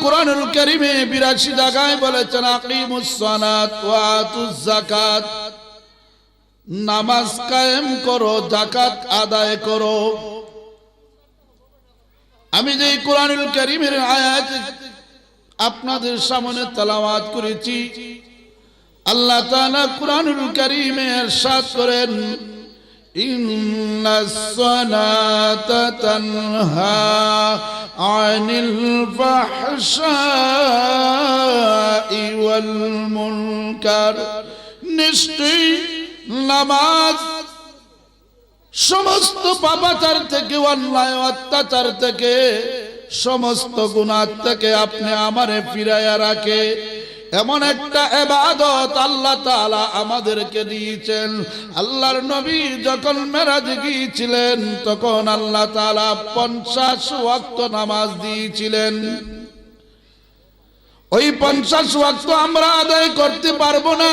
কুরআনুল কারীমে 82 জায়গায় বলেছেন আকিমুস সালাত ওয়া আতুজ যাকাত, নামাজ কায়েম করো, যাকাত আদায় করো। আমি যে কুরআনুল কারীমের আয়াত আপনাদের সামনে তেলাওয়াত করেছি, আল্লাহ তাআলা কুরআনুল কারীমে ইরশাদ করেন, ইন্নাস সালাতা তানহা আনিল ফাহশাই ওয়াল মুনকার, নিশ্চয়ই নামাজ সমস্ত পাপাচার থেকে, অন্যায় অত্যাচার থেকে, সমস্ত গুনাহ থেকে আপনি আমারে ফিরাইয়া রাখে। এমন একটা ইবাদত আল্লাহ তাআলা আমাদেরকে দিয়েছেন। আল্লাহর নবী যখন মেরাজে গিয়েছিলেন তখন আল্লাহ তাআলা 50 ওয়াক্ত নামাজ দিয়েছিলেন। ওই 50 ওয়াক্ত আমরা আদায় করতে পারবো না।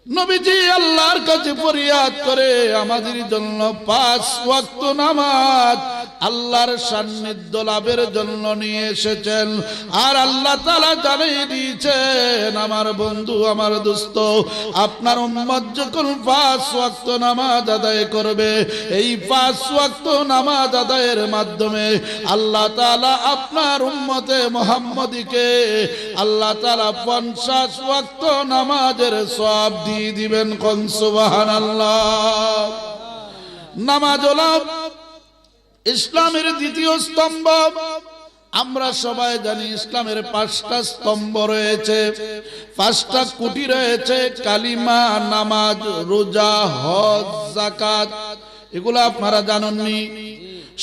নবীজি আল্লাহর কাছে ফরিয়াদ করে আমাদের জন্য 5 ওয়াক্ত নামাজ আল্লাহর সান্নিধ্য লাভের জন্য নিয়ে এসেছেন। আর আল্লাহ তাআলা জানিয়ে দিয়েছেন, আমার বন্ধু, আমার দোস্ত, আপনার উম্মত যখন 5 ওয়াক্ত নামাজ আদায় করবে, এই 5 ওয়াক্ত নামাজ আদায়ের মাধ্যমে আল্লাহ তাআলা আপনার উম্মতে মুহাম্মদীকে আল্লাহ তাআলা 50 ওয়াক্ত নামাজের সওয়াব দিয়ে দিবেন। কোন সুবহানাল্লাহ। নামাজ হলো ইসলামের দ্বিতীয় স্তম্ভ। আমরা সবাই জানি ইসলামের 5টা স্তম্ভ রয়েছে, 5টা খুঁটি রয়েছে, কালিমা, নামাজ, রোজা, হজ, যাকাত। এগুলো আপনারা জানেননি?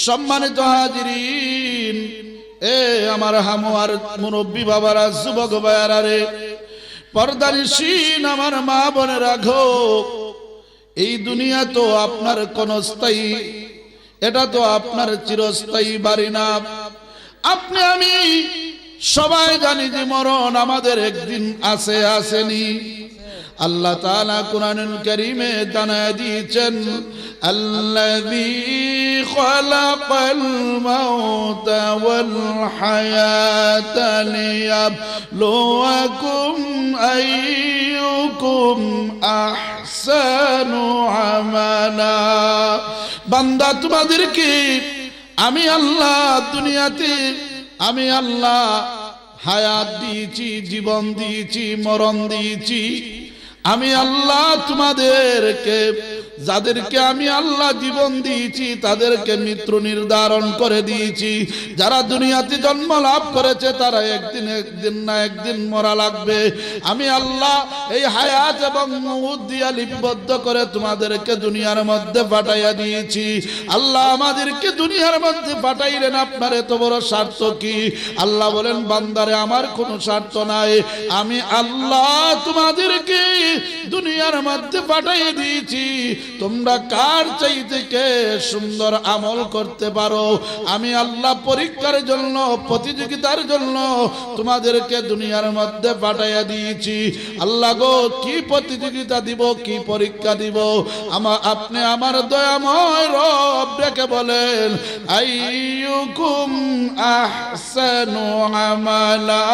সম্মানিত হাজিরিন, আমার হামুয়ার মুরব্বী বাবারা, যুবক ভাইয়ারা রে, পর্দানিশীন আমার মা বোনেরা গো, এই দুনিয়া তো আপনার কোন স্থায়ী, এটা তো আপনার চিরস্থায়ী বাড়ি না। আপনি আমি সবাই জানি যে মরণ আমাদের একদিন আসেনি। আল্লাহ তাআলা কুরআনুল কারীমে জানায় দিয়েছেন, আল্লাযী খালাকাল মাউতা ওয়াল হায়াতা লিয়াবলুয়াকুম আইয়ুকুম আহসানু আমালা। বান্দা, তোমাদেরকে আমি আল্লাহ দুনিয়াতে আমি আল্লাহ হায়াত দিয়েছি, জীবন দিয়েছি, মরণ দিয়েছি। আমি আল্লাহ তোমাদেরকে, যাদেরকে আমি আল্লাহ জীবন দিয়েছি তাদেরকে মৃত্যু নির্ধারণ করে দিয়েছি। যারা দুনিয়াতে জন্ম লাভ করেছে তারা একদিন না একদিন মরা লাগবে। আমি আল্লাহ এই হায়াত এবং মউত দিয়া লিপিবদ্ধ করে তোমাদেরকে দুনিয়ার মধ্যে পাঠাইয়া দিয়েছি। আল্লাহ আমাদেরকে দুনিয়ার মধ্যে পাঠাইলেন, আপনার এত বড় স্বার্থ কি? আল্লাহ বলেন, বান্দারে আমার কোনো স্বার্থ নাই, আমি আল্লাহ তোমাদেরকে দুনিয়ার মধ্যে পাঠিয়ে দিয়েছি, তোমরা কার চাইতে কে সুন্দর আমল করতে পারো। আমি আল্লাহ পরীক্ষার জন্য, প্রতিযোগিতার জন্য তোমাদেরকে দুনিয়ার মধ্যে পাঠাইয়া দিয়েছি। আল্লাহ গো, কি প্রতিযোগিতা দিব, কি পরীক্ষা দিব? আপনি আমার দয়াময় রব ডেকে বলেন, আইয়ুকুম আহসানু আমালা।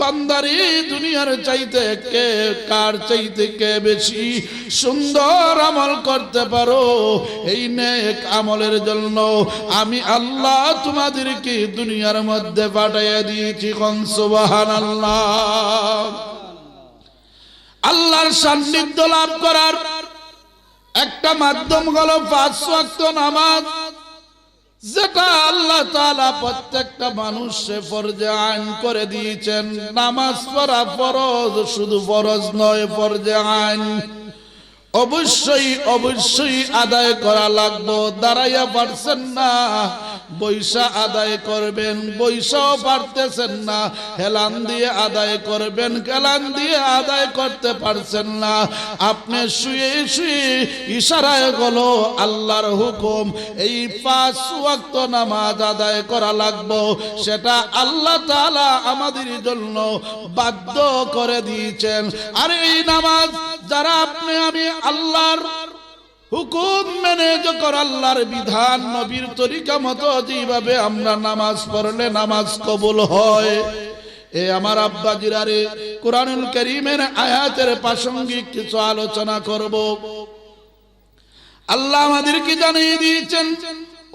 বান্দারি, দুনিয়ার চাইতে কে, কার চাইতে কে বেশি সুন্দর আমল করতে পারো, এই নেক আমলের জন্য আমি আল্লাহ তোমাদেরকে দুনিয়ার মধ্যে পাঠাইয়া দিয়েছি। কোন সুবহানাল্লাহ। আল্লাহর সান্নিধ্য লাভ করার একটা মাধ্যম হলো 5 ওয়াক্ত নামাজ, যেটা আল্লাহ তাআলা প্রত্যেকটা মানুষে ফরজে আইন করে দিয়েছেন। নামাজ পড়া ফরজ, শুধু ফরজ নয়, ফরজে আইন। অবশ্যই অবশ্যই আদায় করা লাগবে। দাঁড়াইয়া পারছেন না, বৈশা আদায় করবেন। বৈশাও পারতেছেন না, হেলান দিয়ে আদায় করবেন। হেলান দিয়ে আদায় করতে পারছেন না, আপনি শুয়ে শুয়ে ইশারায় হলো আল্লাহর হুকুম, এই 5 ওয়াক্ত নামাজ আদায় করা লাগবে। সেটা আল্লাহ তাআলা আমাদের জন্য বাধ্য করে দিয়েছেন। আর এই নামাজ যারা আপনি আমি আল্লাহর হুকুম মেনে যখন আল্লাহর বিধান নবীর তরিকা মতো যেভাবে আমরা নামাজ পড়লে নামাজ কবুল হয়। এ আমার আব্বাজিরা রে, কোরআনুল কারীমের আয়াতের প্রাসঙ্গিক কিছু আলোচনা করব। আল্লাহ আমাদেরকে জানিয়ে দিয়েছেন,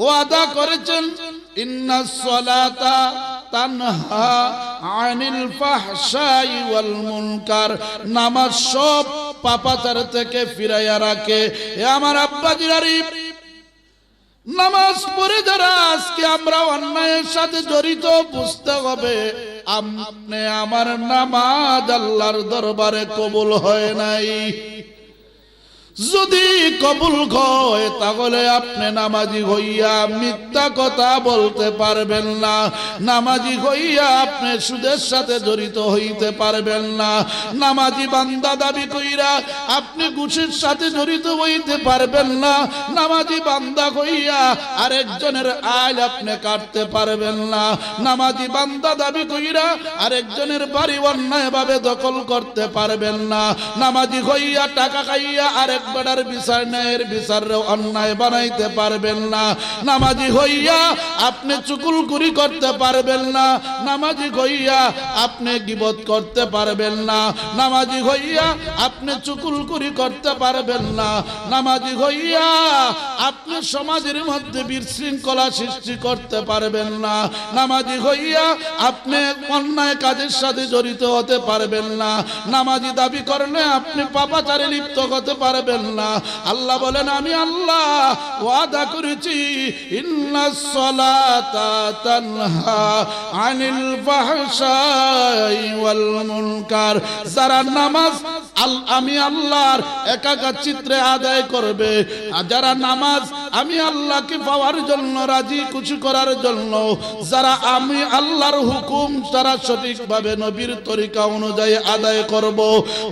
ওয়াদা করেছেন, ইন্নাস সালাতা তানহা আনিল ফাহশাই ওয়াল মুনকার, নামাজ সব পাপাচার থেকে ফিরাইয়া রাখে। এ আমার আব্বাজিরা রে, নামাজ পড়ে যারা আজকে আমরা অন্যায়ের সাথে জড়িত, বুঝতে হবে আপনি আমার নামাজ আল্লাহর দরবারে কবুল হয় নাই। যদি কবুল হয় তাহলে আপনি নামাজি হইয়া মিথ্যা কথা বলতে পারবেন না, নামাজি হইয়া আপনি সুদের সাথে জড়িত হইতে পারবেন না, নামাজি বান্দা দাবি কইরা আপনি ঘুষের সাথে জড়িত হইতে পারবেন না, নামাজি বান্দা হইয়া আরেকজনের আয় আপনি কাটতে পারবেন না, নামাজি বান্দা দাবি কইরা আরেকজনের বাড়ি অন্যায়ভাবে দখল করতে পারবেন না, নামাজি হইয়া টাকা খাইয়া আরেক বেড়ার বিচার ন্যায়ের বিচারে অন্যায় বানাইতে পারবেন না, নামাজি হইয়া আপনি চুগলখুরি করতে পারবেন না, নামাজি হইয়া আপনি গীবত করতে পারবেন না, নামাজি হইয়া আপনি চুগলখুরি করতে পারবেন না, নামাজি হইয়া আপনি সমাজের মধ্যে বিশৃঙ্খলা সৃষ্টি করতে পারবেন না, নামাজি হইয়া আপনি অন্যায় কাজের সাথে জড়িত হতে পারবেন না, নামাজি দাবি করলে আপনি পাপাচারে লিপ্ত হতে পারবেন না। আল্লাহ বলেন, আমি আল্লাহ ওয়াদা করেছি, ইন্নাস সালাতা তানহা আনিল ফাহশাই ওয়াল মুনকার, যারা নামাজ আমি আল্লাহর একাকার চিত্রে আদায় করবে, আর যারা নামাজ আমি আল্লাহকে পাওয়ার জন্য রাজি খুশি করার জন্য, যারা আমি আল্লাহর হুকুম তারা সঠিকভাবে নবীর তরিকা অনুযায়ী আদায় করব,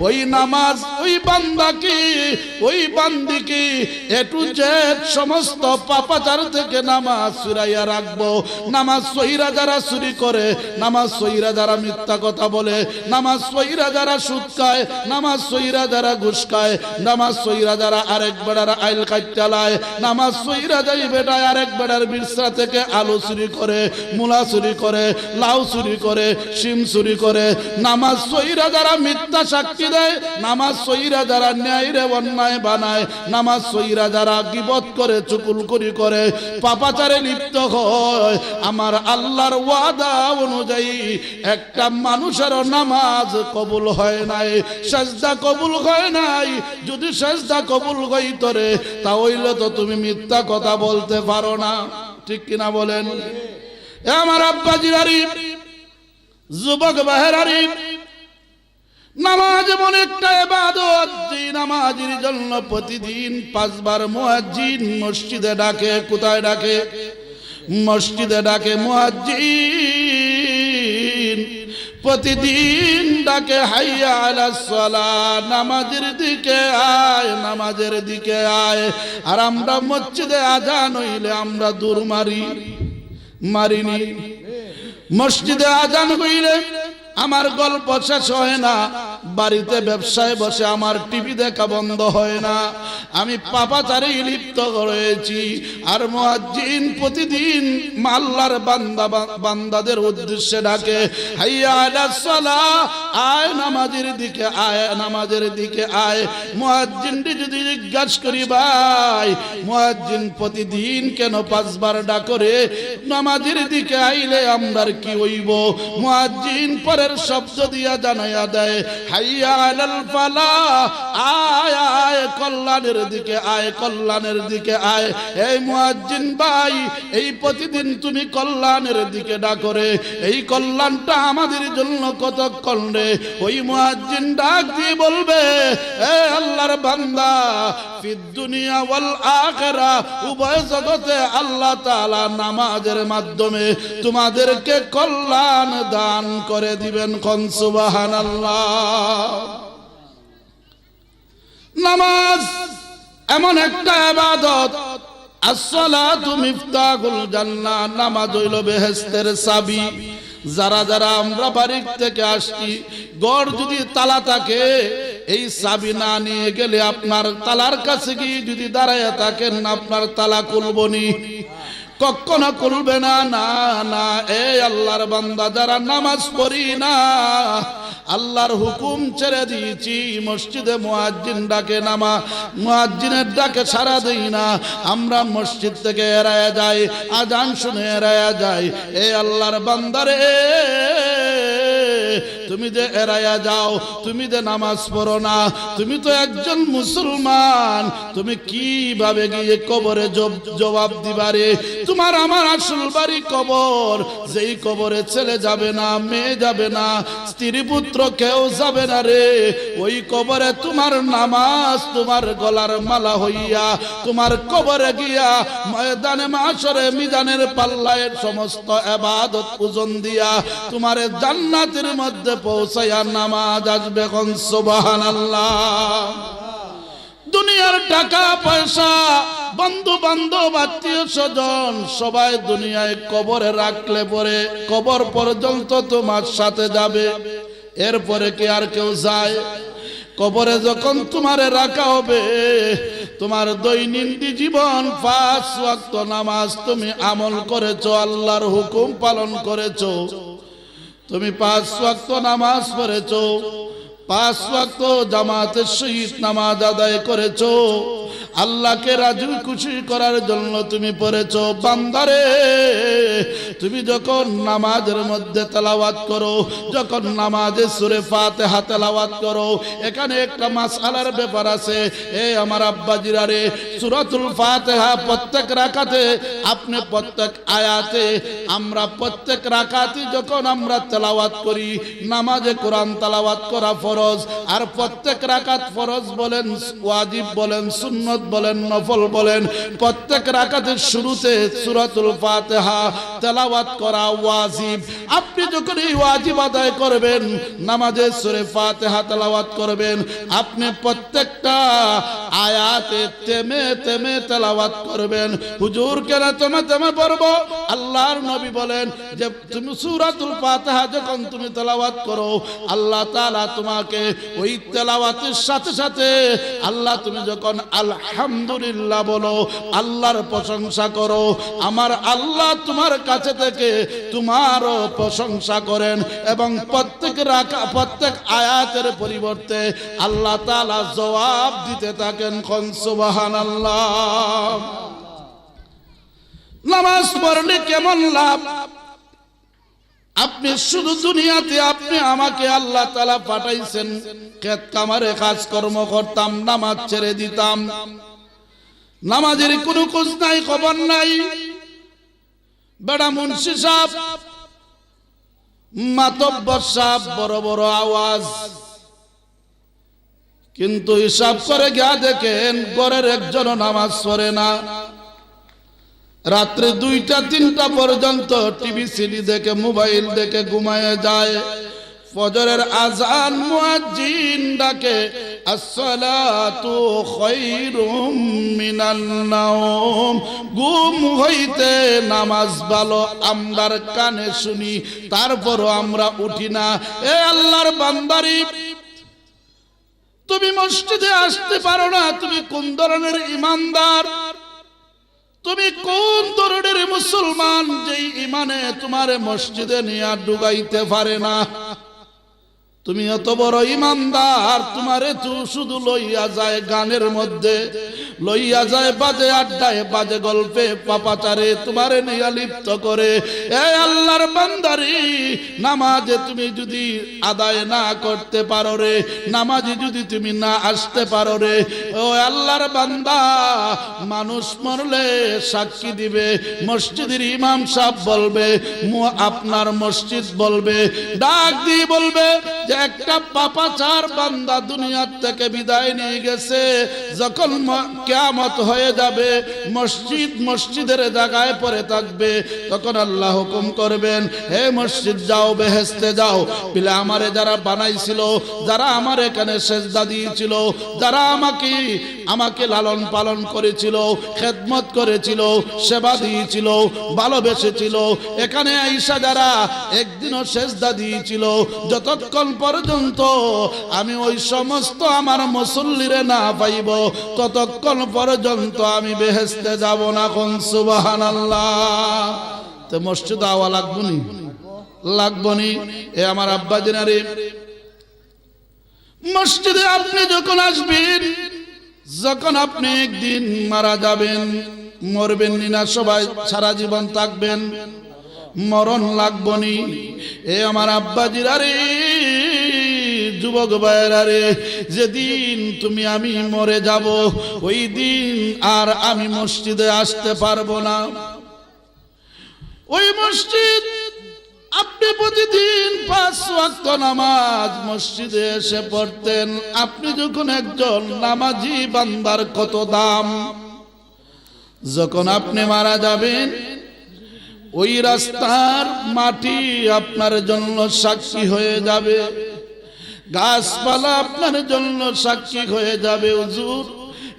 ওই নামাজ ওই বান্দাকে ওই বান্দিকে এ টু জেড সমস্ত পাপাচার থেকে নামাজ ফিরাইয়া রাখবো। নামাজ সহিরা যারা চুরি করে, নামাজ সহিরা যারা মিথ্যা কথা বলে, নামাজ সহিরা যারা সুদ খায়, নামাজ সহিরা যারা ঘুষ খায়, নামাজ সহিরা যারা আরেক বেড়ার আইল কাটতে লায়, নামাজ সহিরা যাই বেটায় আরেক বেড়ার বিরসা থেকে আলু চুরি করে, মূলা চুরি করে, লাউ চুরি করে, শিম চুরি করে, নামাজ সহিরা যারা মিথ্যা সাক্ষী দেয়, নামাজ সহিরা যারা ন্যায়রে অন্যায় বানায়, নামাজ সহিরা যারা গীবত করে চুগলখুরি করে পাপাচারে লিপ্ত হয়, আমার আল্লাহর ওয়াদা অনুযায়ী একটা মানুষের নামাজ কবুল হয় নাই, সাজদা কবুল হয় নাই। যদি সাজদা কবুল হইত রে, তাহলে তো তুমি মিথ্যা কথা বলতে পারো না, ঠিক কিনা বলেন? আমার আব্বাজিরারি, যুবক বাহেরারি, নামাজ এমন একটা ইবাদত, যে নামাজের জন্য প্রতিদিন 5 বার মুয়াজ্জিন মসজিদে ডাকে। কোথায় ডাকে? মসজিদে ডাকে মুয়াজ্জিন, প্রতিদিন ডাকে, হাইয়া আলাস সালাহ, নামাজের দিকে আয়, নামাজের দিকে আয়। আর আমরা মসজিদে আজান হইলে আমরা দূর মারিনি। মসজিদে আজান হইলে আমার গল্প শেষ হয় না, বাড়িতে ব্যবসায় বসে আমার টিভি দেখা বন্ধ হয় না, আমি পাপাচারে লিপ্ত রয়েছি। আর মুয়াজ্জিন প্রতিদিন আল্লাহর বান্দাদের উদ্দেশ্যে ডাকে, হাইয়া আলাস সালাহ, আয় নামাজের দিকে আয়, নামাজের দিকে আয়। মুয়াজ্জিনটি যদি জিজ্ঞাসা করি, ভাই মুয়াজ্জিন প্রতিদিন কেন 5 বার ডাকরে, নামাজের দিকে আইলে আমরার কি হইব? মুয়াজ্জিন পরের শব্দ দিয়া জানাইয়া দেয়, হাইয়া আলাল ফালাহ, আয় আয় কল্যাণের দিকে আয়, কল্যাণের দিকে আয়। এই মুয়াজ্জিন ভাই, এই প্রতিদিন তুমি কল্যাণের দিকে ডাকরে, এই কল্যাণটা আমাদের জন্য কতক্ষণ রে? ওই মুয়াজ্জিন ডাক দিয়ে বলবে, এ আল্লাহর বান্দা, ফিদ দুনিয়া ওয়াল আখিরা, উভয় জগতে আল্লাহ তাআলা নামাজের মাধ্যমে তোমাদেরকে কল্যাণ দান করে দিবেন। কোন সুবহানাল্লাহ। নামাজ এমন একটা ইবাদত, as-salatu মিফতাহুল জান্নাহ, নামাজ হইল বেহেশতের চাবি। যারা যারা আমরা বাড়ি থেকে আসছি, ঘর যদি তালা থাকে, এই চাবি না নিয়ে গেলে আপনার তালার কাছে গিয়ে যদি দাঁড়ায় থাকেন আপনার তালা খুলবনি, কখনো খুলবে না। না না, এই আল্লাহর বান্দা যারা নামাজ পড়ি না, আল্লাহর হুকুম ছেড়ে দিয়েছি, মসজিদে মুয়াজ্জিন ডাকে নামা, মুয়াজ্জিনের ডাকে সাড়া দেই না, আমরা মসজিদ থেকে এড়ায়া যাই, আজান শুনে এড়ায়া যাই। এই আল্লাহর বান্দারে, তুমি যে এড়ায়া যাও, তুমি যে নামাজ পড়ো না, তুমি তো একজন মুসলমান, তুমি কিভাবে গিয়ে কবরে জবাব দিবারে? তোমার আমার আসল বাড়ি কবর, যেই কবরে ছেলে যাবে না, মেয়ে যাবে না, স্ত্রী পুত্র কেউ যাবে না রে। ওই কবরে তোমার নামাজ তোমার গলার মালা হইয়া তোমার কবরে গিয়া ময়দানে মাশরে মিজানের পাল্লায় সমস্ত ইবাদত পূজন দিয়া তোমার জান্নাতের মধ্যে পৌঁছায়া নামাজ আসবে। কোন সুবহানাল্লাহ। দুনিয়ার টাকা পয়সা, বন্ধু বান্ধব, আত্মীয় স্বজন সবাই দুনিয়ায় কবরে রাখলে পরে কবর পর্যন্ত তোমার সাথে যাবে, এরপরে কি আর কেউ যায়? কবরে যখন তোমারে রাখা হবে, তোমার দৈনন্দিন জীবন 5 ওয়াক্ত নামাজ তুমি আমল করেছো, আল্লাহর হুকুম পালন করেছো, তুমি 5 ওয়াক্ত নামাজ পড়েছো, 5 ওয়াক্ত জামাতের সহিত নামাজ আদায় করেছো, আল্লাহকে রাজি খুশি করার জন্য তুমি পড়েছো। বান্দারে, তুমি যখন নামাজের মধ্যে তেলাওয়াত করো, যখন নামাজে সূরা ফাতিহা তেলাওয়াত করো, এখানে একটা মাসআলার ব্যাপার আছে। এই আমার আব্বাজিরা রে, সূরাতুল ফাতিহা প্রত্যেক রাকাতে, আপনি প্রত্যেক আয়াতে, আমরা প্রত্যেক রাকাতে যখন আমরা তেলাওয়াত করি, নামাজে কোরআন তেলাওয়াত করা ফরজ, আর প্রত্যেক রাকাত ফরজ বলেন, ওয়াজিব বলেন, সুন্নত বলেন, নফল বলেন, প্রত্যেক রাকাতের শুরুতে সূরাতুল ফাতিহা তেলাওয়াত করা ওয়াজিব। আপনি যখন এই ওয়াজিব আদায় করবেন, নামাজে সূরা ফাতিহা তেলাওয়াত করবেন, আপনি প্রত্যেকটা আয়াতে থেমে থেমে তেলাওয়াত করবেন। হুজুর কেন থেমে থেমে পড়বো? আল্লাহর নবী বলেন যে তুমি সূরাতুল ফাতিহা যখন তুমি তেলাওয়াত করো, আল্লাহ তাআলা তোমাকে ওই তেলাওয়াতের সাথে সাথে আল্লাহ, তুমি যখন আলহামদুলিল্লাহ বলো, আল্লাহর প্রশংসা করো, আমার আল্লাহ তোমার কাছে থেকে তোমারও প্রশংসা করেন, এবং প্রত্যেক আয়াতের পরিবর্তে আল্লাহ তাআলা জবাব দিতে থাকেন। কোন সুবহানাল্লাহ। নামাজ পড়লে কেমন লাভ? আপনি শুধু দুনিয়াতে আপনি আমাকে আল্লাহ তাআলা পাঠাইছেন, ক্ষেত কামারে কাজকর্ম করতাম, নামাজ ছেড়ে দিতাম, নামাজের কোনো খোঁজ নাই, খবর নাই। বেড়া মুন্সি সাহেব, মাতব্বর সাহেব, বড় বড় আওয়াজ, কিন্তু হিসাব করে গিয়া দেখেন ঘরের একজনও নামাজ পড়ে না। রাত্রে 2টা-3টা পর্যন্ত টিভি সিডি দেখে, মোবাইল দেখে ঘুমায় যায়। ফজরের আজান মুয়াজ্জিন ডাকে, আসসালাতু খায়রুম মিনান নাওম। ঘুম হইতে নামাজ ভালো, আমরার কানে শুনি, তারপরও আমরা উঠি না। এ আল্লাহর বান্দারি, তুমি মসজিদে আসতে পারো না, তুমি কোন ধরনের ইমানদার? তুমি কোন ধরনের মুসলমান যেই ইমানে তোমারে মসজিদে নিয়ে ঢুকাইতে পারে না? তুমি এত বড় ইমানদার, তোমারে তো শুধু লইয়া যায় গানের মধ্যে, লইয়া যায় বাজে আড্ডায়, বাজে গল্পে, পাপাচারে তোমারে নিয়ে লিপ্ত করে। এই আল্লাহর বান্দারি, নামাজে তুমি যদি আদায় না করতে পারো রে, নামাজে যদি তুমি না আসতে পারো রে, ও আল্লাহর বান্দা, মানুষ মরলে সাক্ষী দিবে, মসজিদের ইমাম সাহেব বলবে, আপনার মসজিদ বলবে, ডাক দিয়ে বলবে যে একটা পাপাচার বান্দা দুনিয়ার থেকে বিদায় নিয়ে গেছে। যখন কিয়ামত হয়ে যাবে, মসজিদের জায়গায় পড়ে থাকবে, তখন আল্লাহ হুকুম করবেন, হে মসজিদ যাও, বেহেশতে যাও। বলে আমারে যারা বানাইছিল, যারা আমার এখানে সেজদা দিয়েছিল, যারা আমাকে লালন পালন করেছিল, খেদমত করেছিল, সেবা দিয়েছিল, ভালোবেসেছিল, এখানে আইসা যারা একদিনও সেজদা দিয়েছিল, যতক্ষণ পর্যন্ত আমি ওই সমস্ত আমার মুসল্লিরে না পাইব, ততক্ষণ পর্যন্ত আমি বেহেশতে যাব না। কোন সুবহানাল্লাহ। তো মসজিদ আওয়া লাগবনি, লাগবনি। এ আমার আব্বাজিনারে, মসজিদে আপনি যখন আসবেন, যখন আপনি একদিন মারা যাবেন, মরবেন না, সবাই সারা জীবন থাকবেন, মরণ লাগবনি। এ আমার আব্বাজিরারে, যুবক ভাইরারে, যেদিন তুমি আমি মরে যাব, ওই দিন আর আমি মসজিদে আসতে পারবো না। ওই মসজিদ আপনি প্রতিদিন 5 ওয়াক্ত নামাজ মসজিদে এসে পড়তেন। আপনি যখন একজন নামাজি বান্দার কত দাম, যখন আপনি মারা যাবেন, ওই রাস্তার মাটি আপনার জন্য সাক্ষী হয়ে যাবে, গাছপালা আপনার জন্য সাক্ষী হয়ে যাবে। হুজুর,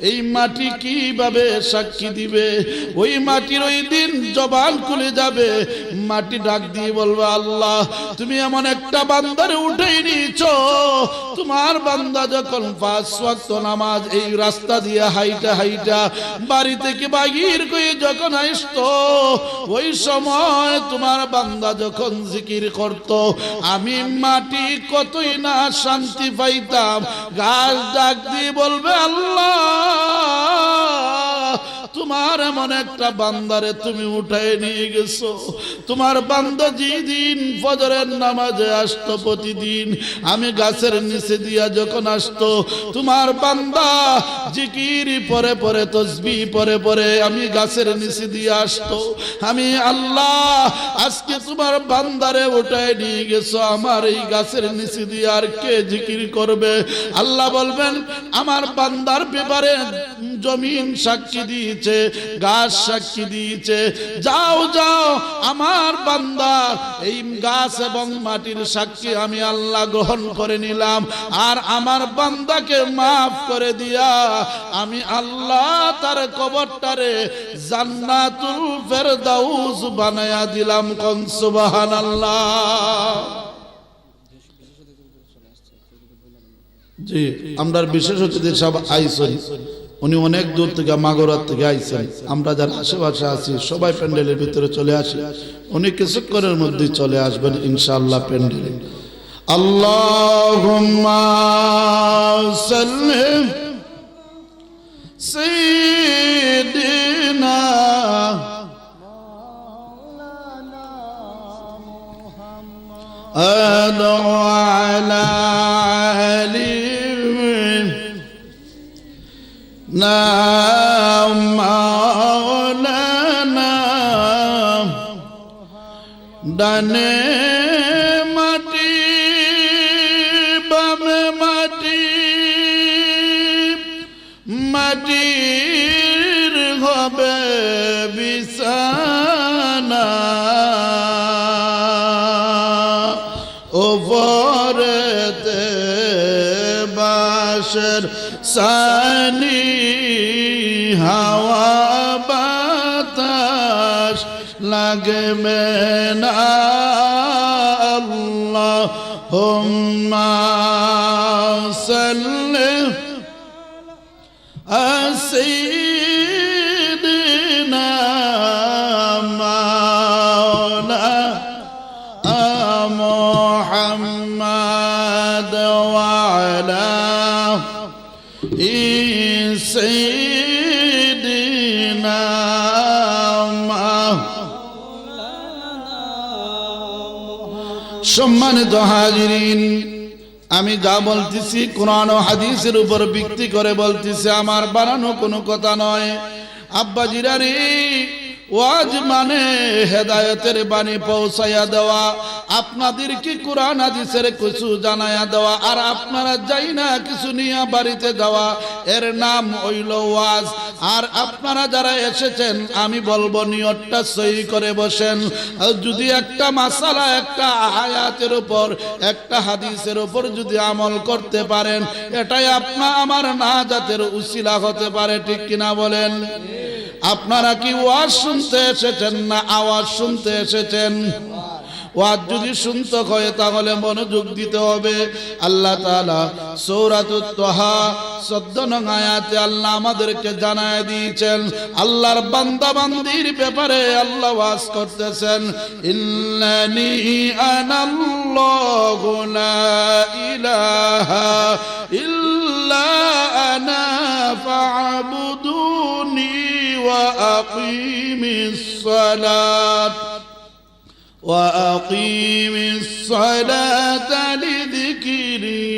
এই মাটি কিভাবে সাক্ষী দিবে? ওই মাটির ওই দিন জবান খুলে যাবে, মাটি ডাক দিয়ে বলবে, আল্লাহ তুমি এমন একটা বান্দারে উঠেই নিয়েছো, তোমার বান্দা যখন 5 ওয়াক্ত নামাজ এই রাস্তা দিয়ে হাইটা হাইটা বাড়ি থেকে বাগির করে যখন আসতো, ওই সময় তোমার বান্দা যখন জিকির করত, আমি মাটি কতই না শান্তি পাইতাম। গাছ ডাক দিয়ে বলবে, আল্লাহ তোমার এমন একটা বান্দারে তুমি উঠায় নিয়ে গেছো, তোমার বান্দা যেদিন ফজরের নামাজে আসতো প্রতিদিন, আমি গাছের নিচে দিয়া যখন আসতো, তোমার বান্দা জিকির পরে পরে তসবিহ পরে পরে আমি গাছের নিচে দিয়ে আসতো। আমি আল্লাহ আজকে তোমার বান্দারে উঠায় নিয়ে গেছো, আমার এই গাছের নিচে দিয়ে আর কে জিকির করবে? আল্লাহ বলবেন, আমার বান্দার ব্যাপারে জমিন সাক্ষী দিয়েছে, গাছ সাক্ষী দিয়েছে, যাও যাও আমার বান্দা এই গাছ এবং মাটির সাক্ষী আমি আল্লাহ গ্রহণ করে নিলাম, আর আমার বান্দাকে মাফ করে দিয়া আমি আল্লাহ তার কবরটারে জান্নাতুল ফেরদাউস বানায়া দিলাম। কোন সুবহানাল্লাহ। জি, আমরা বিশেষ অতিথি সব আইছেন, উনি অনেক দূর থেকে মাগুরাত থেকে আইছেন। আমরা যারা আশেপাশে আছি সবাই প্যান্ডেলের ভিতরে চলে আসি, উনি কিছুক্ষণের মধ্যে চলে আসবেন ইনশাআল্লাহ প্যান্ডেলে। আল্লাহুম্মা সাল্লি সাইয়্যিদিনা আলা আলি মাওলানা। ডানে মাটি বামে মাটি, মাটির হবে বিছানা, ওপরেতে বাঁশের সানি, হাওয়া বাতাস লাগবে না। আল্লাহুম্মা সাল্লি সাইয়্যিদিনা মাওলানা মুহাম্মাদ ওয়া আলা সাইয়্যিদিনা সম্মানিত হাজিরিন, আমি যা বলতেছি কোরআন ও হাদিসের উপর ভিত্তি করে বলতেছি, আমার বানানো কোনো কথা নয়। আব্বাজিরারে, ওয়াজ মানে হেদায়েতের বাণী পৌঁছাইয়া দেওয়া, আপনাদেরকে কোরআন হাদিসের কিছু জানাইয়া দেওয়া, আর আপনারা যাই না কিছু নিয়ে বাড়িতে যাওয়া, এর নাম হইল ওয়াজ। আর আপনারা যারা এসেছেন, আমি বলবো নিয়তটা সহি করে বসেন। যদি একটা মাসালা, একটা আয়াতের উপর, একটা হাদিসের উপর যদি আমল করতে পারেন, এটাই আপনার আমার নাজাতের উসিলা হতে পারে, ঠিক কিনা বলেন? আপনারা কি ওয়াজ শুনতে এসেছেন না আওয়াজ শুনতে এসেছেন? ওয়াজ যদি শুনতে হয় তাহলে মনোযোগ দিতে হবে। আল্লাহ তাআলা সূরাতুত তাহা 14 নং আয়াতে আল্লাহ আমাদেরকে জানায় দিয়েছেন, আল্লাহর বান্দা বান্দির ব্যাপারে আল্লাহ ওয়াজ করতেছেন, ইন্নানি আনাল্লাহু লা ইলাহা ইল্লা আনা ফা'বুদুনি ওয়া আকিমিস সালাত وأقيم الصلاة لذكري।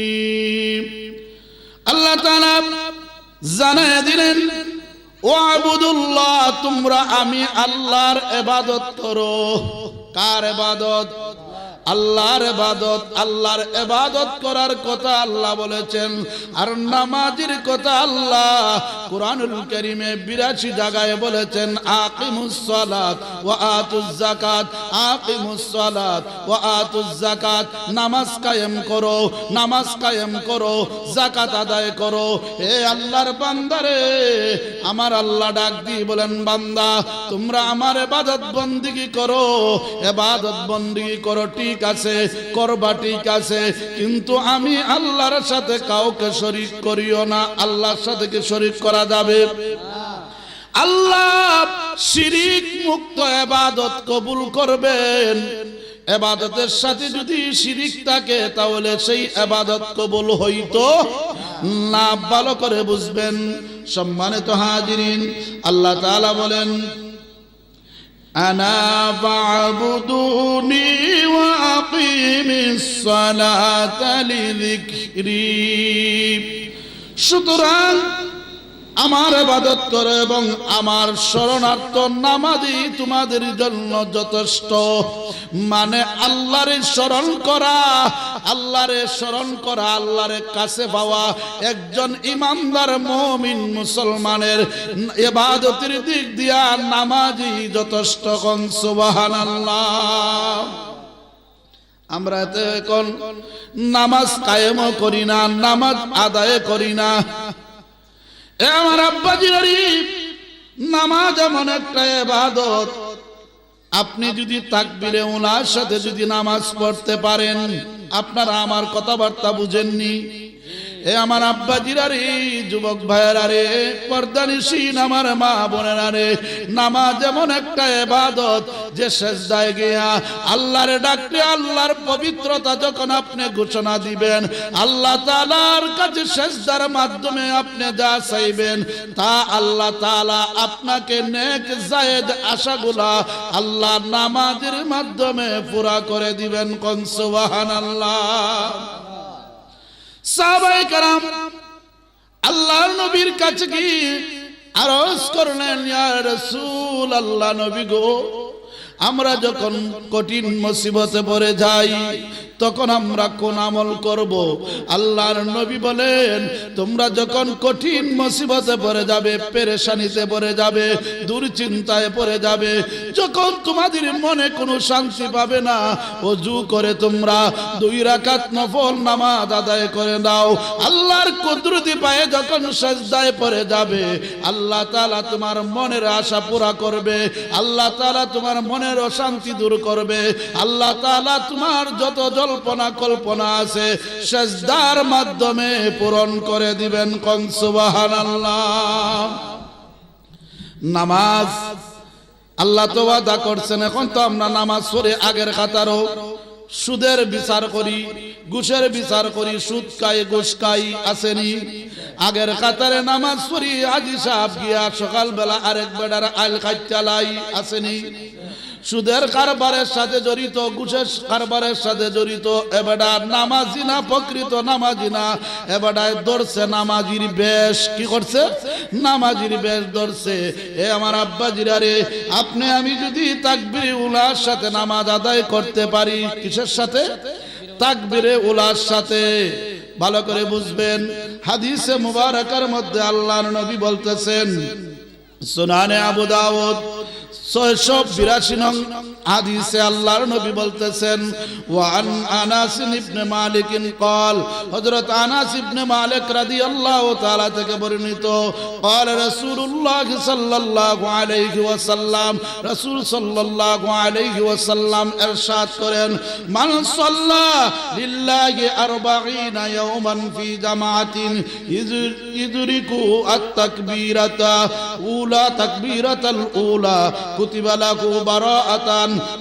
আল্লাহ তাআলা জানায় দিলেন, ওয়াবুদুল্লাহ, তোমরা আমি আল্লাহর ইবাদত করো। কার ইবাদত? আল্লাহর ইবাদত। আল্লাহর ইবাদত করার কথা আল্লাহ বলেছেন, আর নামাজের কথা আল্লাহ কুরআনুল কারীমে 82 জায়গায় বলেছেন, আকিমুস সালাত ওয়া আতুজ যাকাত, আকিমুস সালাত ওয়া আতুজ যাকাত, নামাজ কায়েম করো, নামাজ কায়েম করো, যাকাত আদায় করো। হে আল্লাহর বান্দারে, আমার আল্লাহ ডাক দিয়ে বলেন, বান্দা তোমরা আমার ইবাদত বندگی করো, ইবাদত বندگی করো, ঠিক আছে করবা, ঠিক আছে, কিন্তু আমি আল্লাহর সাথে কাউকে শরীক করিও না। আল্লাহর সাথে কি শরীক করা যাবে? আল্লাহ শিরিক মুক্ত ইবাদত কবুল করবেন। ইবাদতের সাথে যদি শিরিক থাকে তাহলে সেই ইবাদত কবুল হইতো না। ভালো করে বুঝবেন সম্মানিত হাজিরিন, আল্লাহ তাআলা বলেন, আনা ফা'বুদুনি ওয়া আকিমিস সালাতা লিযিকরি। সুতরাং আমার ইবাদত করো এবং আমার শরণার্থ নামাজই তোমাদের জন্য যথেষ্ট। মানে আল্লাহরে স্মরণ করা, আল্লাহরে স্মরণ করা, আল্লাহর কাছে পাওয়া একজন ইমানদার মুমিন মুসলমানের ইবাদতের দিক দিয়া নামাজই যথেষ্ট। কোন সুবহানাল্লাহ। আমরা তো এখন নামাজ কায়েমও করি না, নামাজ আদায় করি না। আমার আব্বাজিরারি, নামাজ এমন একটা ইবাদত, আপনি যদি তাকবীরে উলার সাথে যদি নামাজ পড়তে পারেন, আপনারা আমার কথাবার্তা বুঝেননি। এ আমার আব্বাজিরা রে, যুবক ভাইয়েরা রে, পর্দানিশীন আমার মা বোনেরা রে, নামাজ এমন একটা ইবাদত যে সিজদায় গিয়া আল্লাহরে ডাকলে আল্লাহর পবিত্রতা যখন আপনি ঘোষণা দিবেন, আল্লাহ তাআলার কাছে সিজদার মাধ্যমে আপনি যা চাইবেন তা আল্লাহ তাআলা আপনাকে নেক জায়েদ আশাগুলা আল্লাহ নামাজের মাধ্যমে পুরা করে দিবেন। কোন সুবহানাল্লাহ। সাহাবায়ে কেরাম আল্লাহর নবীর কাছে কি আরজ করলেন, ইয়া রাসূল আল্লাহ, নবী গো, আমরা যখন কঠিন মুসিবতে পড়ে যাই তখন আমরা কোন আমল করব? আল্লাহর নবী বলেন, তোমরা যখন কঠিন মুসিবতে পড়ে যাবে, পেরেশানিতে পড়ে যাবে, দুশ্চিন্তায় পড়ে যাবে, যখন তোমাদের মনে কোনো শান্তি পাবে না, ওযু করে তোমরা 2 রাকাত নফল নামাজ আদায় করে দাও। আল্লাহর কুদরতি পায়ে যখন সিজদায় পড়ে যাবে, আল্লাহ তাআলা তোমার মনের আশা পুরা করবে, আল্লাহ তাআলা তোমার মনের অশান্তি দূর করবে, আল্লাহ তাআলা তোমার যত জল্পনা কল্পনা আছে সিজদার মাধ্যমে পূরণ করে দিবেন। কোন সুবহানাল্লাহ। নামাজ আল্লাহ তো ওয়াদা করছেন। এখন তো আমরা নামাজ পড়ে আগের কাতারও সুদের বিচার করি, ঘুষের বিচার করি, সুদ খাই, ঘুষ খাই, আসেনি? আগের কাতারে নামাজ পড়ি, আজি সাহেব গিয়া সকালবেলা আরেক বেড়ার আইল খাই চালাই, আসেনি? সুদের কারবারের সাথে জড়িত, ঘুষের কারবারের সাথে জড়িত, এবারে নামাজি না, প্রকৃত নামাজি না, এবারে ধরছে নামাজির বেশ। কি করছে? নামাজির বেশ ধরছে। এ আমার আব্বাজিরা রে, আপনি আমি যদি তাকবীরে উলার সাথে নামাজ আদায় করতে পারি, কিসের সাথে? তাকবীরে উলার সাথে। ভালো করে বুঝবেন, হাদিসে মুবারাকার মধ্যে আল্লাহর নবী বলতেছেন, সুনানে আবু দাউদ 682 নং হাদিসে আল্লাহর নবী বলতেছেন ওয়ান আনাস ইবনে মালিক قال হযরত আনাস ইবনে মালিক রাদিয়াল্লাহু তাআলা থেকে বর্ণিত قال রাসূলুল্লাহ সাল্লাল্লাহু আলাইহি ওয়াসাল্লাম রাসূল সাল্লাল্লাহু আলাইহি ওয়াসাল্লাম ইরশাদ করেন মান সাল্লা লিল্লাহি 40 ইয়াওমান ফি জামাআতিন ইদরিকু আত-তাকবীরাতা উলা তাকবীরাতাল উলা কুতিবা লাহু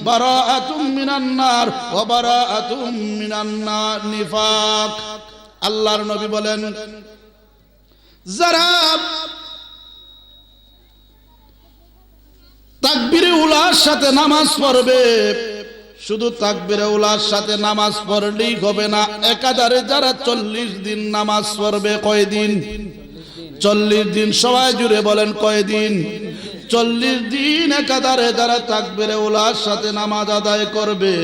বারাআতুম মিনান নার ওয়া বারাআতুম মিনান নিফাক। আল্লাহর নবী বলেন যারা তাকবীরে উলার সাথে নামাজ পড়বে, শুধু তাকবীরে উলার সাথে নামাজ পড়লেই হবে না, একাধারে যারা 40 দিন নামাজ পড়বে, কয়দিন? 40 দিন। সবাই জুড়ে বলেন কয়দিন? 40 দিন একাধারে যারা তাকবীরে উলার সাথে নামাজ আদায় করবে,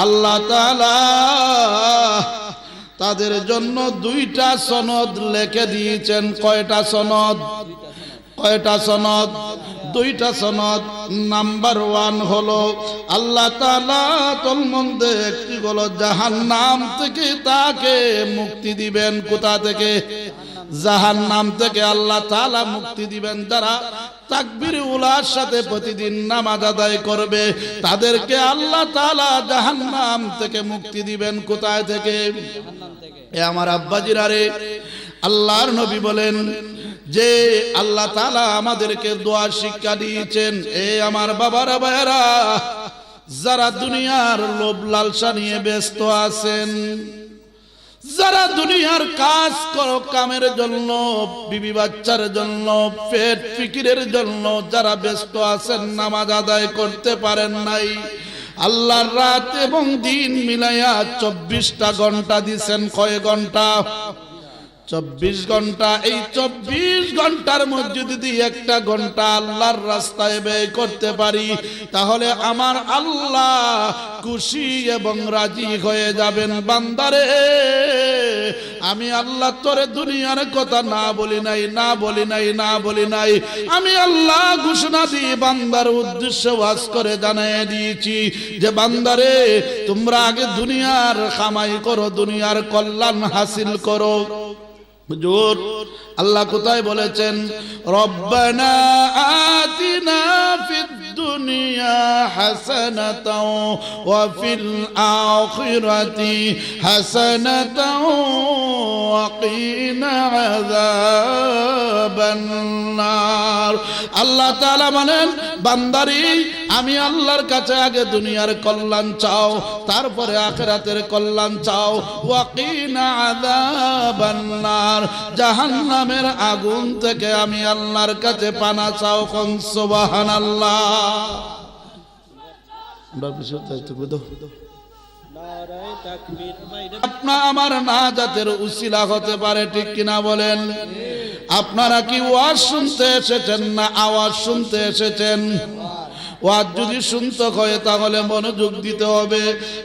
আল্লাহ তাআলা তাদের জন্য 2টা সনদ লিখে দিয়েছেন। কয়টা সনদ? কয়টা সনদ? 2টা সনদ। নাম্বার 1 হলো আল্লাহ তাআলা তোর মধ্যে একটি হলো জাহান্নাম থেকে তাকে মুক্তি দিবেন। কোথা থেকে? জাহান্নাম থেকে আল্লাহ তাআলা মুক্তি দিবেন। যারা তাকবীরে উলার সাথে প্রতিদিন নামাজ আদায় করবে, তাদেরকে আল্লাহ তাআলা জাহান্নাম থেকে মুক্তি দিবেন। কোথায় থেকে? এ আমার আব্বাজিরা রে, আল্লাহর নবী বলেন যে আল্লাহ তাআলা আমাদেরকে দোয়া শিক্ষা দিয়েছেন। এ আমার বাবারা ভাইরা, যারা দুনিয়ার লোভ লালসা নিয়ে ব্যস্ত আছেন, যারা দুনিয়ার কাজ কামের জন্য, বিবি বাচ্চার জন্য, পেট ফিকিরের জন্য যারা ব্যস্ত আছেন, নামাজ আদায় করতে পারেন নাই, আল্লাহর রাত এবং দিন মিলাইয়া 24টা ঘন্টা দিছেন। কয় ঘন্টা? 24 ঘন্টা। এই 24 ঘন্টার মধ্যে যদি 1টা ঘন্টা আল্লাহর রাস্তায় ব্যয় করতে পারি, তাহলে আমার আল্লাহ খুশি এবং রাজি হয়ে যাবেন। বান্দারে, আমি আল্লাহ তোরে দুনিয়ার কথা না বলি নাই, না বলি নাই, না বলি নাই। আমি আল্লাহ ঘোষণা দিয়ে বান্দার উদ্দেশ্যে ওয়াজ করে জানিয়ে দিয়েছি যে বান্দারে, তোমরা আগে দুনিয়ার কামাই করো, দুনিয়ার কল্যাণ হাসিল করো। হুজুর আল্লাহ কোথায় বলেছেন? রব্বানা আতিনা ফিদ দুনিয়া হাসানাতাও ওয়া ফিল আখিরাতি হাসানাতাও ওয়া কিনা আযাবান নার। আল্লাহ তাআলা বলেন, বান্দারি আমি আল্লাহর কাছে আগে দুনিয়ার কল্যাণ চাও, তারপরে আখিরাতের কল্যাণ চাও। ওয়া কিনা আযাবান নার, জাহান্নামের আগুন থেকে আমি আল্লাহর কাছে পানা চাও। কোন সুবহানাল্লাহ। আপনার আমার নাজাতের উসিলা হতে পারে, ঠিক কিনা বলেন? আপনারা কি ওয়াজ শুনতে এসেছেন না আওয়াজ শুনতে এসেছেন? ওয়াজ যদি শুনতে হয় তাহলে মনোযোগ দিতে হবে।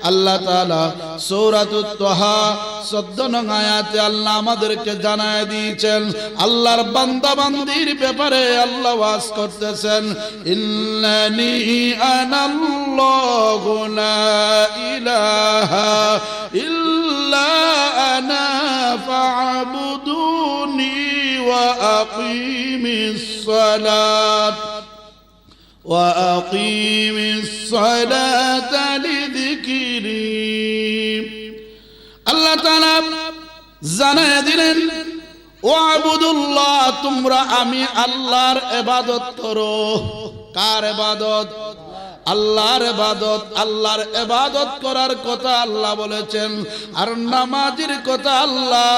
আল্লাহ তাআলা সূরাতুত তাহা 14 নং আয়াতে আল্লাহ আমাদেরকে জানায় দিয়েছেন, আল্লাহর বান্দা বান্দির ব্যাপারে আল্লাহ ওয়াজ করতেছেন, ইন্নানি আনাল্লাহু লা ইলাহা ইল্লা আনা ফা'বুদুনি ওয়া আকিমিস সালাত وأقيم الصلاة لذكري। আল্লাহ তাআলা জানায় দিলেন, ওয়াবুদুল্লাহ, তোমরা আমি আল্লাহর ইবাদত করো। কার ইবাদত? আল্লাহর ইবাদত। আল্লাহর ইবাদত করার কথা আল্লাহ বলেছেন। আর নামাজের কথা আল্লাহ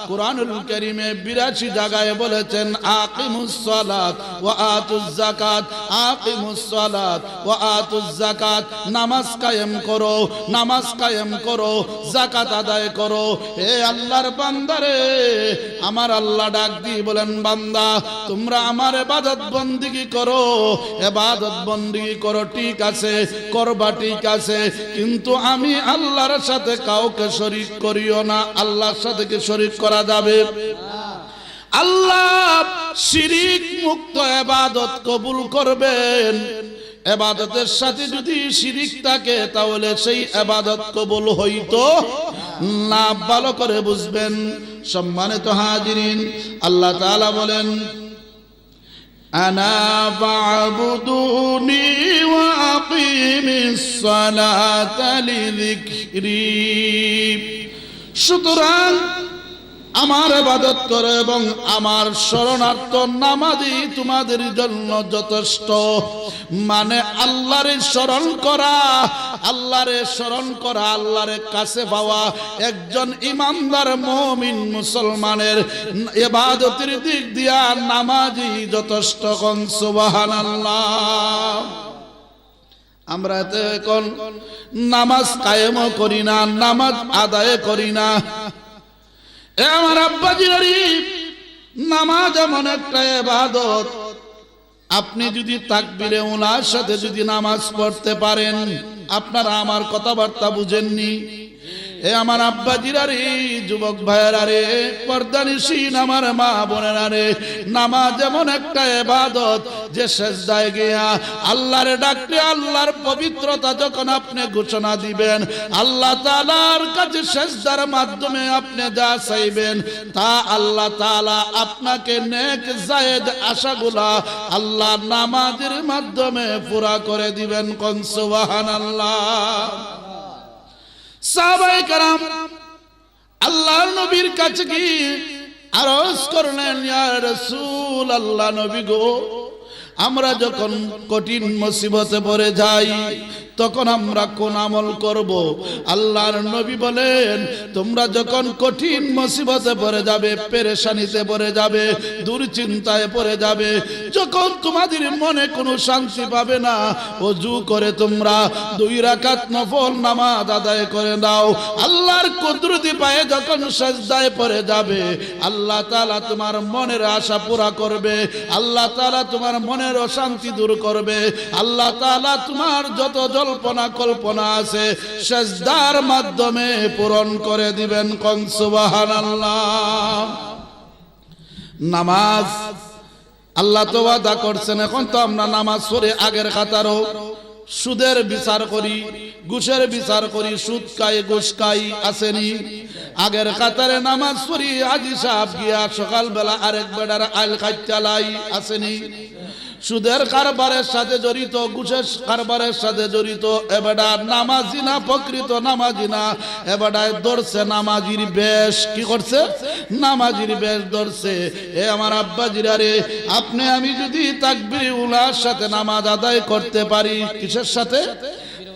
কুরআনুল কারীমে 82 জায়গায় বলেছেন, আকিমুস সালাত ওয়া আতুজ যাকাত, আকিমুস সালাত ওয়া আতুজ যাকাত। নামাজ কায়েম করো, নামাজ কায়েম করো, যাকাত আদায় করো। হে আল্লাহর বান্দারে, আমার আল্লাহ ডাক দিয়ে বলেন, বান্দা তোমরা আমার ইবাদত বندگی করো, ইবাদত বندگی করো, ঠিক আছে করবা, ঠিক আছে, কিন্তু আমি আল্লাহর সাথে কাউকে শরীক করিও না। আল্লাহর সাথে কি শরীক করা যাবে? আল্লাহ শিরিক মুক্ত ইবাদত কবুল করবেন। ইবাদতের সাথে যদি শিরিক থাকে তাহলে সেই ইবাদত কবুল হইতো না। ভালো করে বুঝবেন সম্মানিত হাজিরিন, আল্লাহ তাআলা বলেন আনা ফা'বুদুনি ওয়া আকিমিস সালাতা লিযিকরি। সুতরাং আমার ইবাদত করো এবং আমার শরণার্থ নামাজই তোমাদের জন্য যথেষ্ট। মানে আল্লাহরে স্মরণ করা, আল্লাহরে স্মরণ করা, আল্লাহরে কাছে পাওয়া একজন ইমানদার মুমিন মুসলমানের ইবাদতের দিক দিয়া নামাজই যথেষ্ট। কোন সুবহানাল্লাহ। আমরা তো এখন নামাজ কায়েমও করি না, নামাজ আদায় করি না। আমার আব্বাজিরারি, নামাজ এমন একটা ইবাদত, আপনি যদি তাকবীরে উলার সাথে যদি নামাজ পড়তে পারেন, আপনারা আমার কথাবার্তা বুঝেননি। এ আমার আব্বাজিরা রে, যুবক ভাইয়েরা রে, পর্দানিশীন আমার মা বোনেরা রে, নামাজ এমন একটা ইবাদত যে সেজদায় গিয়া আল্লাহরে ডাকলে আল্লাহর পবিত্রতা যখন আপনি ঘোষণা দিবেন, আল্লাহ তাআলার কাছে সেজদার মাধ্যমে আপনি যা চাইবেন তা আল্লাহ তাআলা আপনাকে নেক জায়েদ আশাগুলা আল্লাহ নামাজের মাধ্যমে পুরা করে দিবেন। কোন সুবহানাল্লাহ। সাহাবায়ে কেরাম আল্লাহর নবীর কাছে কি আরজ করলেন, ইয়া রাসূল আল্লাহ, নবী গো, আমরা যখন কঠিন মুসিবতে পড়ে যাই তখন আমরা কোন আমল করব? আল্লাহর নবী বলেন, তোমরা যখন কঠিন মুসিবতে পড়ে যাবে, পেরেশানিতে পড়ে যাবে, দুশ্চিন্তায় পড়ে যাবে, যখন তোমাদের মনে কোনো শান্তি পাবে না, ওযু করে তোমরা 2 রাকাত নফল নামাজ আদায় করে দাও। আল্লাহর কুদরতি পায়ে যখন সিজদায় পড়ে যাবে, আল্লাহ তাআলা তোমার মনের আশা পুরা করবে, আল্লাহ তাআলা তোমার মনের অশান্তি দূর করবে, আল্লাহ তাআলা তোমার যত জল্পনা কল্পনা আছে সিজদার মাধ্যমে পূরণ করে দিবেন। কোন সুবহানাল্লাহ। নামাজ আল্লাহ তো ওয়াদা করছেন। এখন তো আমরা নামাজ পড়ে আগের কাতারও সুদের বিচার করি, ঘুষের বিচার করি, সুদ খাই, ঘুষ খাই, আসেনি। আগের কাতারে নামাজ পড়ি, আজি সাহেব গিয়া সকালবেলা আরেক বেড়ার আইল খাই চালাই, আসেনি। সুদের কারবারের সাথে জড়িত, ঘুষের কারবারের সাথে জড়িত, এবারে নামাজি না, প্রকৃত নামাজি না, এবারে ধরছে নামাজির বেশ। কি করছে? নামাজির বেশ ধরছে। এ আমার আব্বাজিরা রে, আপনি আমি যদি তাকবীরে উলার সাথে নামাজ আদায় করতে পারি, কিসের সাথে?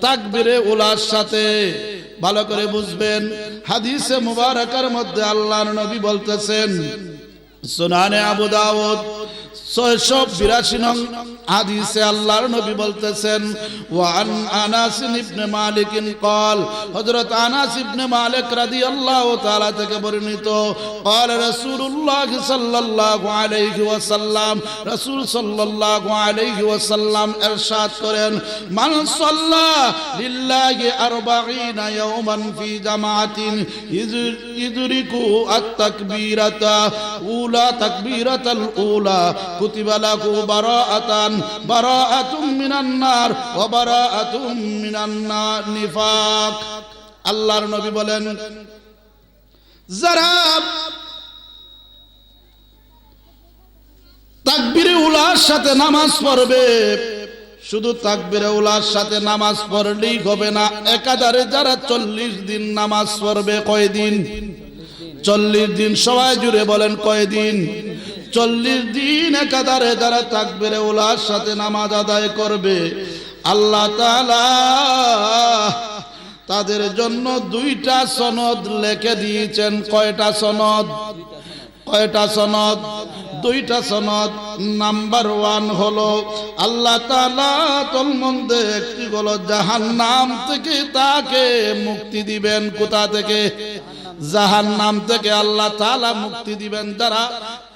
তাকবীরে উলার সাথে। ভালো করে বুঝবেন, হাদিসে মুবারাকার মধ্যে আল্লাহর নবী বলতেছেন, সুনানে আবু দাউদ 682 নং হাদিসে আল্লাহর নবী বলতেছেন, ওয়া আন আনাস ইবনে মালিক قال, হযরত আনাস ইবনে মালিক রাদিয়াল্লাহু তাআলা থেকে বর্ণিত, قال রাসূলুল্লাহ সাল্লাল্লাহু আলাইহি ওয়াসাল্লাম, রাসূল সাল্লাল্লাহু আলাইহি ওয়াসাল্লাম ইরশাদ করেন, মান সাল্লা লিল্লাহি 40 ইয়াওমান ফি জামাআতিন ইযরিকু আত-তাকবীরাতা উলা তাকবীরাতাল উলা কুতিবা লাহু বারাআতুম মিনান নার ওয়া বারাআতুম মিনান নিফাক। আল্লাহর নবী বলেন, যারা তাকবীরে উলার সাথে নামাজ পড়বে, শুধু তাকবীরে উলার সাথে নামাজ পড়লেই হবে না, একাধারে যারা 40 দিন নামাজ পড়বে। কয়দিন? 40 দিন। সবাই জুড়ে বলেন কয়দিন? 40 দিন একাধারে যারা তাকবীরে উলার সাথে নামাজ আদায় করবে, আল্লাহ তাআলা তাদের জন্য 2টা সনদ লিখে দিয়েছেন। কয়টা সনদ? কয়টা সনদ? 2টা সনদ। নাম্বার 1 হলো আল্লাহ তাআলা তন্মধ্যে একটি হলো জাহান্নাম থেকে তাকে মুক্তি দিবেন। কোথা থেকে? জাহান্নাম থেকে আল্লাহ তাআলা মুক্তি দিবেন। যারা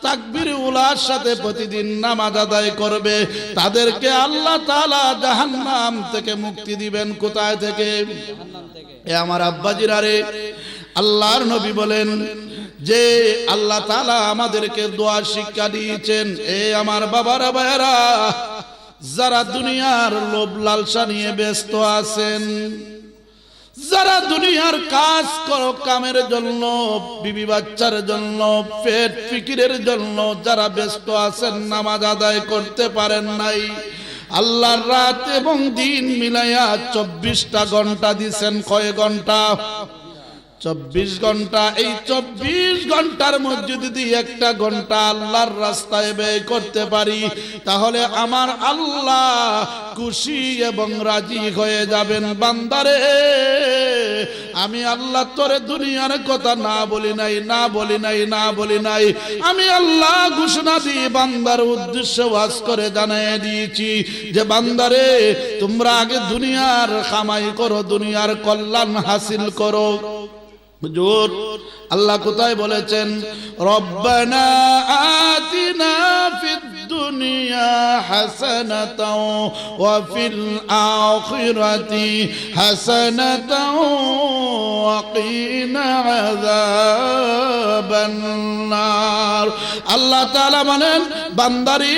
তাকবীরে উলার সাথে প্রতিদিন নামাজ আদায় করবে, তাদেরকে আল্লাহ তাআলা জাহান্নাম থেকে মুক্তি দিবেন। কোথায় থেকে? এ আমার আব্বাজিরা রে, আল্লাহর নবী বলেন যে আল্লাহ তাআলা আমাদেরকে দোয়া শিক্ষা দিয়েছেন। এ আমার বাবারা ভাইরা, যারা দুনিয়ার লোভ লালসা নিয়ে ব্যস্ত আছেন, যারা দুনিয়ার কাজ করো কামের জন্য, বিবি বাচ্চার জন্য, পেট ফিকিরের জন্য যারা ব্যস্ত আছেন, নামাজ আদায় করতে পারেন নাই, আল্লাহর রাত এবং দিন মিলাইয়া 24টা ঘন্টা দিছেন। কয় ঘন্টা? 24 ঘন্টা। এই 24 ঘন্টার মধ্যে যদি একটা ঘন্টা আল্লাহর রাস্তায় ব্যয় করতে পারি, তাহলে আমার আল্লাহ খুশি এবং রাজি হয়ে যাবেন। বান্দারে, আমি আল্লাহ তোরে দুনিয়ার কথা না বলি নাই, না বলি নাই, না বলি নাই। আমি আল্লাহ ঘোষণা দিয়ে বান্দার উদ্দেশ্যে ওয়াজ করে জানিয়ে দিয়েছি যে বান্দারে, তোমরা আগে দুনিয়ার কামাই করো, দুনিয়ার কল্যাণ হাসিল করো। হুজুর আল্লাহ কোথায় বলেছেন? রব্বানা আতিনা ফিদ দুনিয়া হাসানাতাও ওয়া ফিল আখিরাতি হাসানাতাও ওয়া কিনা আযাবান নার। আল্লাহ তাআলা বলেন, বান্দারি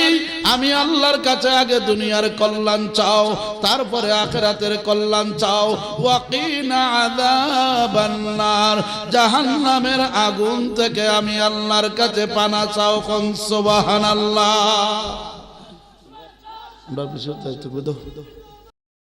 আমি আল্লাহর কাছে আগে দুনিয়ার কল্যাণ চাও, তারপরে আখিরাতের কল্যাণ চাও। ওয়া কিনা আযাবান নার, জাহান্নামের আগুন থেকে আমি আল্লাহর কাছে পানা চাও। কোন সুবহানাল্লাহ।